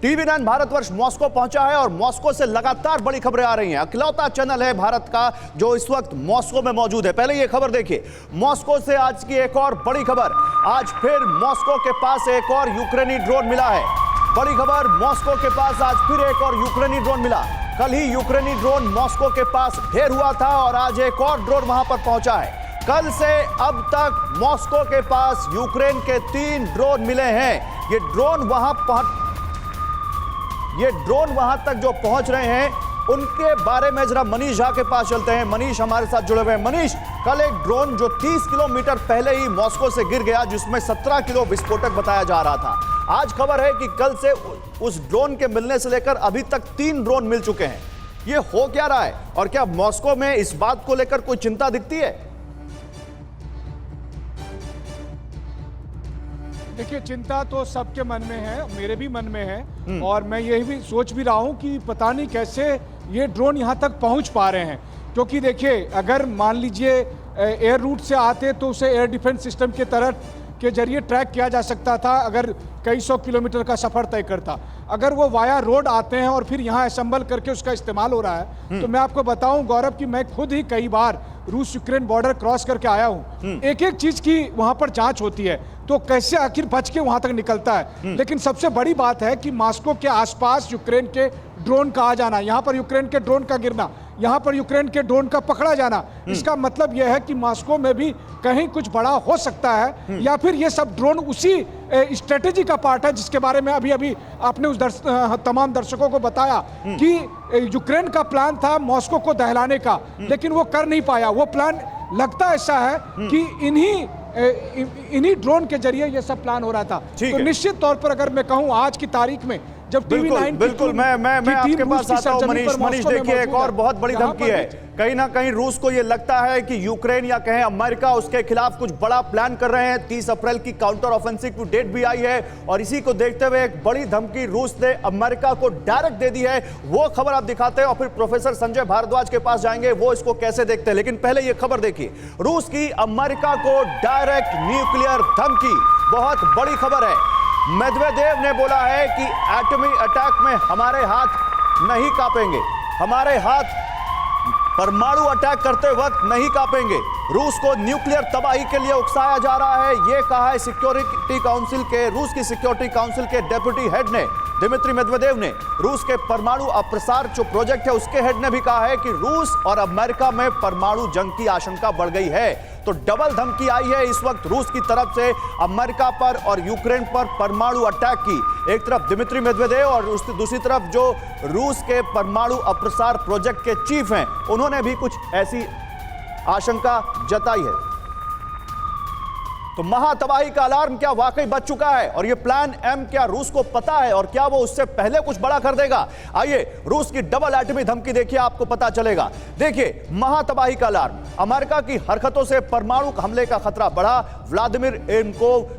TV 9 Bharatvarsh Moscow पहुंचा है और मॉस्को से लगातार बड़ी खबरें आ रही हैं। अकेलौता चैनल है भारत का जो इस वक्त मॉस्को में मौजूद है। पहले ये खबर देखिए, मॉस्को से आज की एक और बड़ी खबर। आज फिर मॉस्को के पास एक और यूक्रेनी ड्रोन मिला है। बड़ी खबर, मॉस्को के पास आज फिर एक और यूक्रेनी ड्रोन मिला। कल ही यूक्रेनी ड्रोन मॉस्को के पास ढेर हुआ था और आज एक और ड्रोन वहां पर पहुंचा है। कल से अब तक मॉस्को के पास यूक्रेन के 3 ड्रोन मिले हैं। ये ड्रोन वहां तक जो पहुंच रहे हैं उनके बारे में जरा मनीष झा के पास चलते हैं। मनीष हमारे साथ जुड़े हुए हैं। मनीष, कल एक ड्रोन जो 30 किलोमीटर पहले ही मॉस्को से गिर गया जिसमें 17 किलो विस्फोटक बताया जा रहा था, आज खबर है कि कल से उस ड्रोन के मिलने से लेकर अभी तक 3 ड्रोन मिल चुके हैं। ये हो क्या रहा है और क्या मॉस्को में इस बात को लेकर कोई चिंता दिखती है? देखिए, चिंता तो सबके मन में है, मेरे भी मन में है और मैं यही भी सोच भी रहा हूं कि पता नहीं कैसे ये ड्रोन यहां तक पहुंच पा रहे हैं। क्योंकि देखिए, अगर मान लीजिए एयर रूट से आते तो उसे एयर डिफेंस सिस्टम के तरफ के जरिए ट्रैक किया जा सकता था, अगर कई 100 किलोमीटर का सफर तय करता। अगर वो वाया रोड आते हैं और फिर यहाँ असेंबल करके उसका इस्तेमाल हो रहा है, तो मैं आपको बताऊं गौरव कि मैं खुद ही कई बार रूस यूक्रेन बॉर्डर क्रॉस करके आया हूं। एक एक चीज की वहां पर जांच होती है, तो कैसे आखिर बच के वहां तक निकलता है। लेकिन सबसे बड़ी बात है कि मॉस्को के आसपास यूक्रेन के ड्रोन का आ जाना, यहाँ पर यूक्रेन के ड्रोन का गिरना, यहाँ पर यूक्रेन के ड्रोन का पकड़ा जाना, इसका मतलब यह है कि मॉस्को में भी कहीं कुछ बड़ा हो सकता है, या फिर ये सब ड्रोन उसी स्ट्रेटेजी का पार्ट है जिसके बारे में अभी अभी आपने उस तमाम दर्शकों को बताया कि यूक्रेन का प्लान था मॉस्को को दहलाने का, लेकिन वो कर नहीं पाया। वो प्लान लगता ऐसा है कि इन्हीं ड्रोन के जरिए ये सब प्लान हो रहा था। तो निश्चित तौर पर अगर मैं कहूं आज की तारीख में जब टीवी 9 बिल्कुल मैं आपके पास आता हूं मनीष देखिए, एक और बहुत बड़ी धमकी है। कहीं ना कहीं रूस को यह लगता है कि यूक्रेन या कहें अमेरिका उसके खिलाफ कुछ बड़ा प्लान कर रहे हैं। 30 अप्रैल की काउंटर ऑफेंसिव की डेट भी आई है और इसी को देखते हुए एक बड़ी धमकी रूस ने अमेरिका को डायरेक्ट दे दी है। वो खबर आप दिखाते हैं और फिर प्रोफेसर संजय भारद्वाज के पास जाएंगे, वो इसको कैसे देखते हैं। लेकिन पहले यह खबर देखिए, रूस की अमेरिका को डायरेक्ट न्यूक्लियर धमकी। बहुत बड़ी खबर है। मेदवेदेव ने बोला है कि एटमी अटैक में हमारे हाथ नहीं कांपेंगे, हमारे हाथ परमाणु अटैक करते वक्त नहीं कांपेंगे। रूस को न्यूक्लियर तबाही के लिए उकसाया जा रहा है, यह कहा है सिक्योरिटी काउंसिल के, रूस की सिक्योरिटी काउंसिल के डेप्यूटी हेड ने, दिमित्री मेदवेदेव ने। रूस के परमाणु अप्रसार जो प्रोजेक्ट है उसके हेड ने भी कहा है कि रूस और अमेरिका में परमाणु जंग की आशंका बढ़ गई है। तो डबल धमकी आई है इस वक्त रूस की तरफ से अमेरिका पर और यूक्रेन पर परमाणु अटैक की। एक तरफ दिमित्री मेदवेदेव और दूसरी तरफ जो रूस के परमाणु अप्रसार प्रोजेक्ट के चीफ हैं, उन्होंने भी कुछ ऐसी आशंका जताई है। तो महातबाही का अलार्म क्या वाकई बज चुका है और यह प्लान एम क्या रूस को पता है और क्या वो उससे पहले कुछ बड़ा कर देगा? आइए रूस की डबल एटमी धमकी देखिए, आपको पता चलेगा। देखिए, महातबाही का अलार्म, अमेरिका की हरकतों से परमाणु हमले का खतरा बढ़ा। व्लादिमीर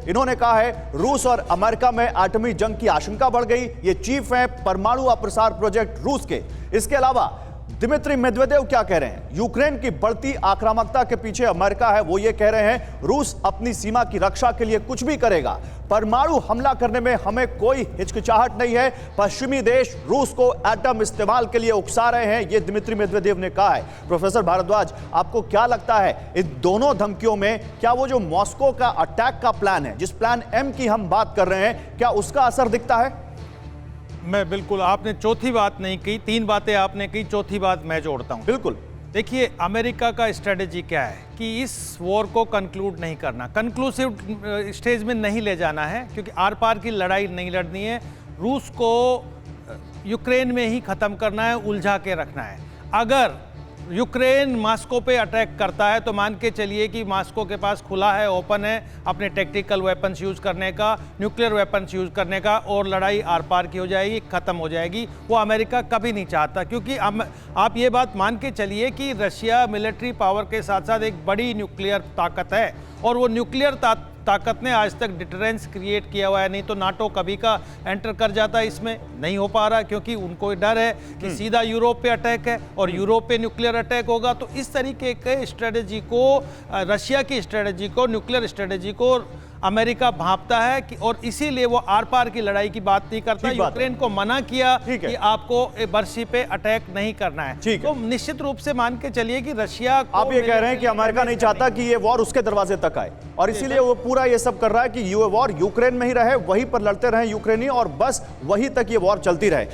इन्होंने कहा है रूस और अमेरिका में एटमी जंग की आशंका बढ़ गई। ये चीफ हैं परमाणु अप्रसार प्रोजेक्ट रूस के। इसके अलावा दिमित्री मेदवेदेव क्या कह रहे हैं? यूक्रेन की बढ़ती आक्रामकता के पीछे अमेरिका है। वो ये कह रहे हैं रूस अपनी सीमा की रक्षा के लिए कुछ भी करेगा, परमाणु हमला करने में हमें कोई हिचकिचाहट नहीं है। पश्चिमी देश रूस को एटम इस्तेमाल के लिए उकसा रहे हैं, ये दिमित्री मेदवेदेव ने कहा है। प्रोफेसर भारद्वाज, आपको क्या लगता है इन दोनों धमकियों में क्या वो जो मॉस्को का अटैक का प्लान है, जिस प्लान एम की हम बात कर रहे हैं, क्या उसका असर दिखता है? मैं बिल्कुल, आपने चौथी बात नहीं की, 3 बातें आपने की, चौथी बात मैं जोड़ता हूं। बिल्कुल देखिए, अमेरिका का स्ट्रेटेजी क्या है कि इस वॉर को कंक्लूड नहीं करना, कंक्लूसिव स्टेज में नहीं ले जाना है, क्योंकि आर पार की लड़ाई नहीं लड़नी है। रूस को यूक्रेन में ही ख़त्म करना है, उलझा के रखना है। अगर यूक्रेन मॉस्को पे अटैक करता है तो मान के चलिए कि मॉस्को के पास खुला है, ओपन है अपने टैक्टिकल वेपन्स यूज़ करने का, न्यूक्लियर वेपन्स यूज़ करने का, और लड़ाई आर पार की हो जाएगी, ख़त्म हो जाएगी। वो अमेरिका कभी नहीं चाहता, क्योंकि आप ये बात मान के चलिए कि रशिया मिलिट्री पावर के साथ साथ एक बड़ी न्यूक्लियर ताकत है और वो न्यूक्लियर ताकत ने आज तक डिटरेंस क्रिएट किया हुआ है। नहीं तो नाटो कभी का एंटर कर जाता है, इसमें नहीं हो पा रहा क्योंकि उनको डर है कि सीधा यूरोप पे अटैक है और यूरोप पे न्यूक्लियर अटैक होगा। तो इस तरीके के स्ट्रेटजी को, रशिया की स्ट्रेटजी को, न्यूक्लियर स्ट्रेटजी को अमेरिका भांपता है कि और इसीलिए वो आर पार की लड़ाई की बात नहीं करता। ठीक बात है। यूक्रेन को मना किया ठीक है। कि आपको बर्शी पे अटैक नहीं करना है। ठीक है। तो निश्चित रूप से मान के चलिए कि रशिया को आप ये कह रहे हैं कि अमेरिका नहीं चाहता कि ये वॉर उसके दरवाजे तक आए और इसीलिए वो पूरा ये सब कर रहा है कि ये वॉर यूक्रेन में ही रहे, वहीं पर लड़ते रहे यूक्रेनी और बस वहीं तक ये वॉर चलती रहे।